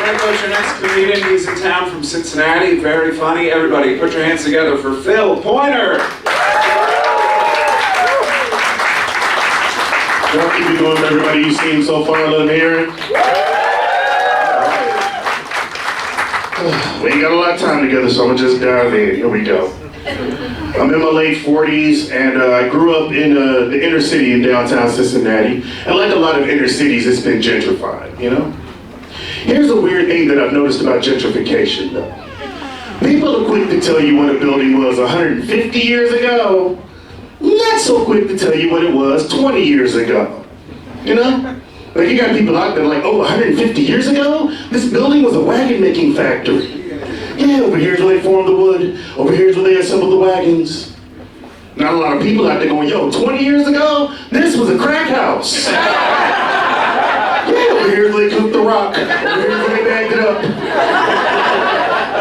There goes your next comedian. He's in town from Cincinnati. Very funny. Everybody, put your hands together for Phil Pointer. What keep you going, everybody you've seen so far? Let them hear it. We ain't got a lot of time together, so I'm gonna just dive in. Here we go. I'm in my late 40s, and I grew up in the inner city in downtown Cincinnati. And like a lot of inner cities, it's been gentrified, you know? Here's a weird thing that I've noticed about gentrification, though. People are quick to tell you what a building was 150 years ago, not so quick to tell you what it was 20 years ago, you know? Like, you got people out there like, oh, 150 years ago? This building was a wagon-making factory. Yeah, over here's where they formed the wood. Over here's where they assembled the wagons. Not a lot of people out there going, yo, 20 years ago, this was a crack house. Yeah, over here's where they cooked the rock. Over here's where they bagged it up.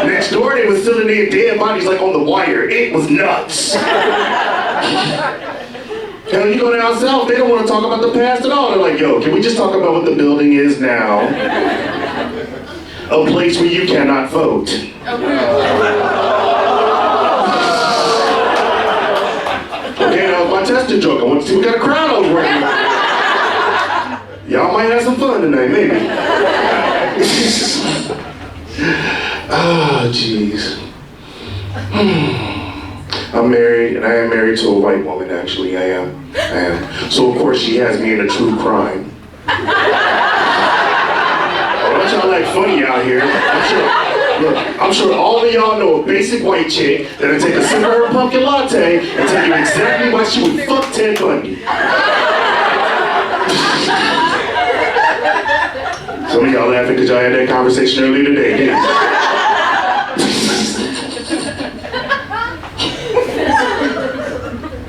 Next door, they was still in their dead bodies like on the wire. It was nuts. Hell, you go down south, they don't want to talk about the past at all. They're like, yo, can we just talk about what the building is now? A place where you cannot vote. Okay, now my tested joke. I want to see we got a crowd over here. Y'all might have some fun tonight, maybe. Ah, jeez. I'm married, and I am married to a white woman, actually. I am. So, of course, she has me in a true crime. Y'all like funny out here. I'm sure all of y'all know a basic white chick that'll take a sip of her pumpkin latte and tell you exactly why she would fuck Ted Bundy. Some of y'all laughing because y'all had that conversation earlier today, didn't you?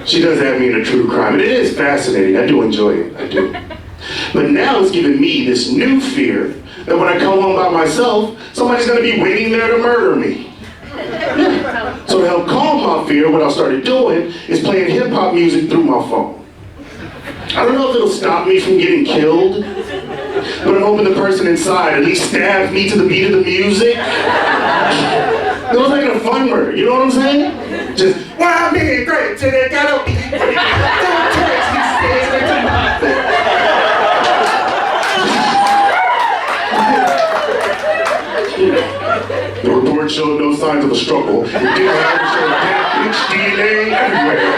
She does have me in a true crime, and it is fascinating. I do enjoy it, I do. But now it's giving me this new fear that when I come home by myself, somebody's gonna be waiting there to murder me. Yeah. So to help calm my fear, what I started doing is playing hip hop music through my phone. I don't know if it'll stop me from getting killed, but I'm hoping the person inside at least stabs me to the beat of the music. It was like a fun murder, you know what I'm saying? Just, why me great till they gotta be great. Don't text these days, they do nothing. The report showed no signs of a struggle. It did however show damage DNA everywhere.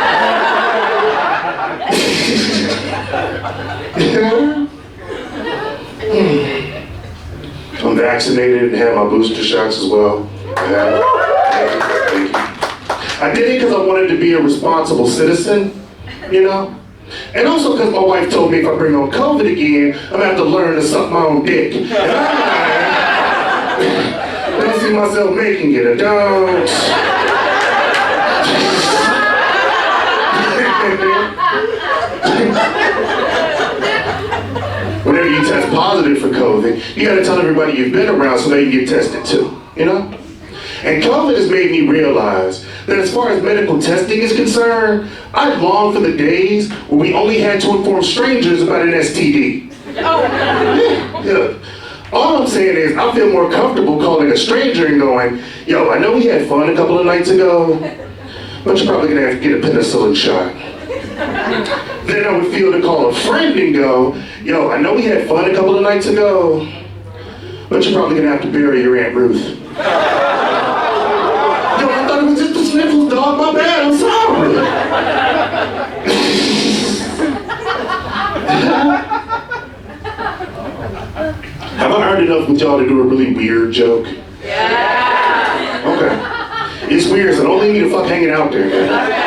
I'm vaccinated and had my booster shots as well. Thank you. I did it because I wanted to be a responsible citizen, you know? And also because my wife told me if I bring on COVID again, I'm gonna have to learn to suck my own dick. And I don't see myself making it, I don't. Whenever you test positive for COVID, you gotta tell everybody you've been around so they can get tested too, you know? And COVID has made me realize that as far as medical testing is concerned, I long for the days where we only had to inform strangers about an STD. Yeah. All I'm saying is I feel more comfortable calling a stranger and going, yo, I know we had fun a couple of nights ago, but you're probably gonna have to get a penicillin shot. Then I would feel to call a friend and go, yo, I know we had fun a couple of nights ago, but you're probably gonna have to bury your Aunt Ruth. Yo, I thought it was just the sniffles, dog, my bad, I'm sorry. Have I earned enough with y'all to do a really weird joke? Yeah. Okay. It's weird, so don't leave me the fuck hanging out there, man.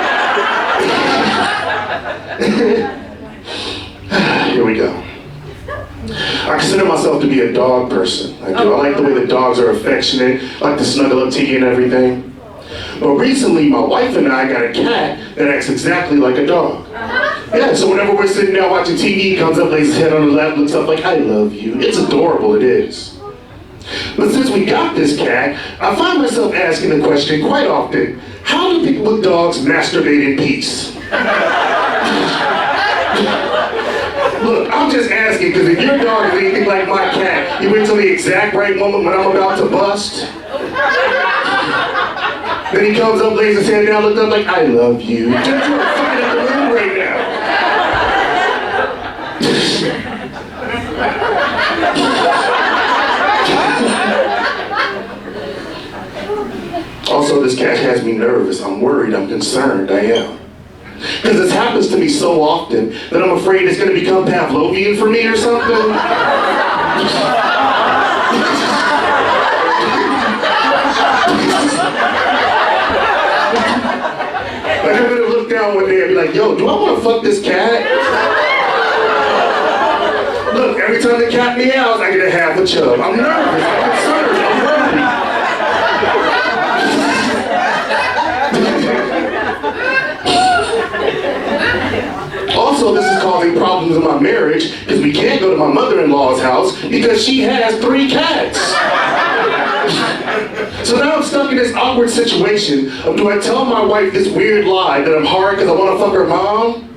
Here we go. I consider myself to be a dog person. I do. I like the way that dogs are affectionate, I like to snuggle up to you and everything. But recently, my wife and I got a cat that acts exactly like a dog. Yeah, so whenever we're sitting there watching TV, he comes up, lays his head on the lap, looks up like, I love you. It's adorable, it is. But since we got this cat, I find myself asking the question quite often, how do people with dogs masturbate in peace? Look, I I'm just asking, because if your dog is anything like my cat, you wait till the exact right moment when I'm about to bust. Then he comes up, lays his head down, looks up like, I love you. Just you're fucking at the moon right now. Also, this cat has me nervous. I'm worried, I'm concerned, I am. Because this happens to me so often that I'm afraid it's going to become Pavlovian for me or something. Like I'm going to look down one day and be like, yo, do I want to fuck this cat? Look, every time the cat meows, I get a half a chub. I'm nervous, I'm concerned, I'm worried. Also, this is causing problems in my marriage because we can't go to my mother-in-law's house because she has 3 cats. So now I'm stuck in this awkward situation of do I tell my wife this weird lie that I'm hard because I want to fuck her mom?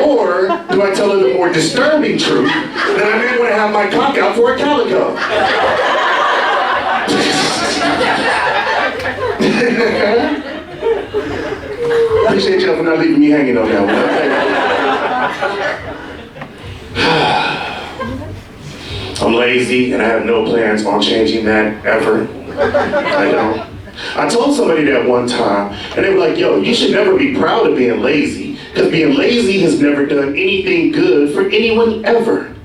Or do I tell her the more disturbing truth that I may want to have my cock out for a calico? Appreciate y'all for not leaving me hanging on that one. I'm lazy and I have no plans on changing that ever. I don't. I told somebody that one time and they were like, yo, you should never be proud of being lazy because being lazy has never done anything good for anyone ever.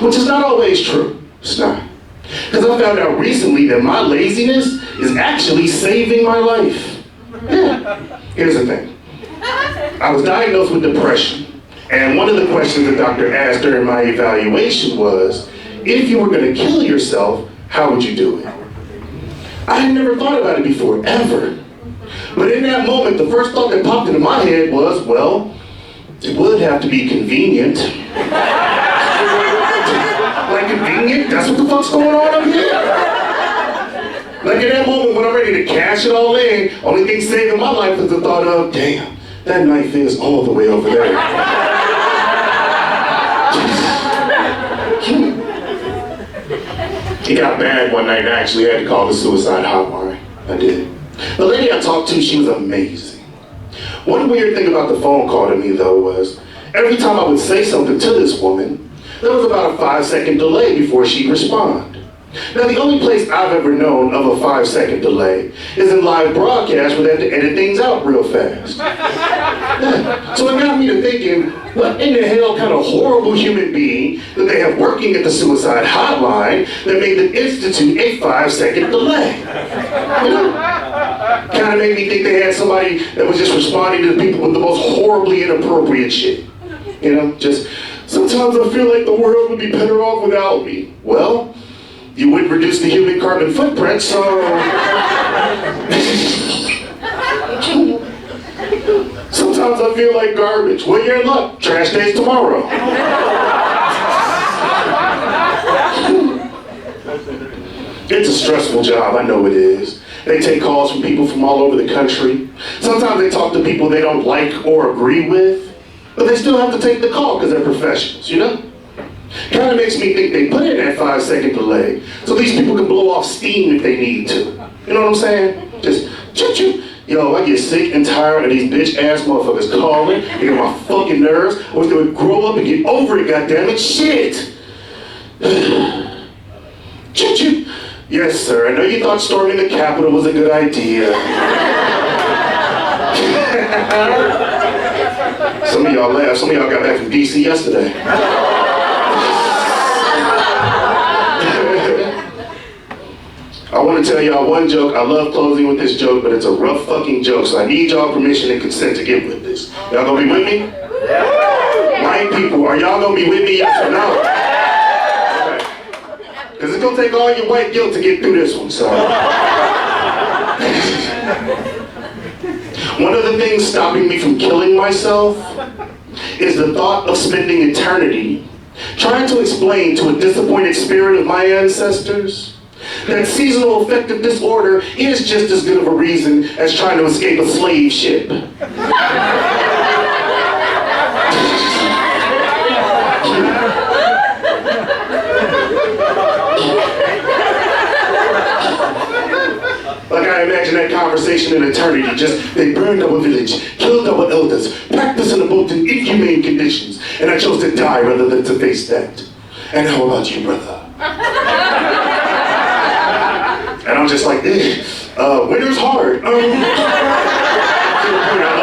Which is not always true. It's not. Because I found out recently that my laziness is actually saving my life. Yeah. Here's the thing. I was diagnosed with depression, and one of the questions the doctor asked during my evaluation was, if you were going to kill yourself, how would you do it? I had never thought about it before, ever. But in that moment, the first thought that popped into my head was, well, it would have to be convenient. Like convenient? That's what the fuck's going on up here? Like in that moment when I'm ready to cash it all in, only thing saving my life is the thought of, damn, that knife is all the way over there. It got bad one night and I actually had to call the suicide hotline. I did. The lady I talked to, she was amazing. One weird thing about the phone call to me though was, every time I would say something to this woman, there was about a 5-second delay before she'd respond. Now the only place I've ever known of a 5-second delay is in live broadcast where they have to edit things out real fast. Yeah. So it got me to thinking, what in the hell kind of horrible human being that they have working at the suicide hotline that made them institute a 5-second delay? You know? Kind of made me think they had somebody that was just responding to people with the most horribly inappropriate shit. You know, just, sometimes I feel like the world would be better off without me. Well, you would reduce the human carbon footprint, so... Sometimes I feel like garbage. Well, you're in luck. Trash day's tomorrow. It's a stressful job, I know it is. They take calls from people from all over the country. Sometimes they talk to people they don't like or agree with, but they still have to take the call because they're professionals, you know? Kind of makes me think they put in that 5-second delay so these people can blow off steam if they need to. You know what I'm saying? Just choo-choo. Yo, I get sick and tired of these bitch-ass motherfuckers calling. They get on my fucking nerves. I wish they would grow up and get over it, goddammit. Shit! Choo-choo. Yes, sir. I know you thought storming the Capitol was a good idea. Some of y'all laughed. Some of y'all got back from D.C. yesterday. I want to tell y'all one joke. I love closing with this joke, but it's a rough fucking joke, so I need y'all permission and consent to get with this. Y'all gonna be with me? White people, are y'all gonna be with me, yes or no? Okay. Because it's gonna take all your white guilt to get through this one, so. One of the things stopping me from killing myself is the thought of spending eternity trying to explain to a disappointed spirit of my ancestors that seasonal affective disorder is just as good of a reason as trying to escape a slave ship. Like I imagine that conversation in eternity, just they burned our village, killed our elders, practicing the boat in inhumane conditions, and I chose to die rather than to face that. And how about you, brother? And I'm just like, winter's hard. To the point I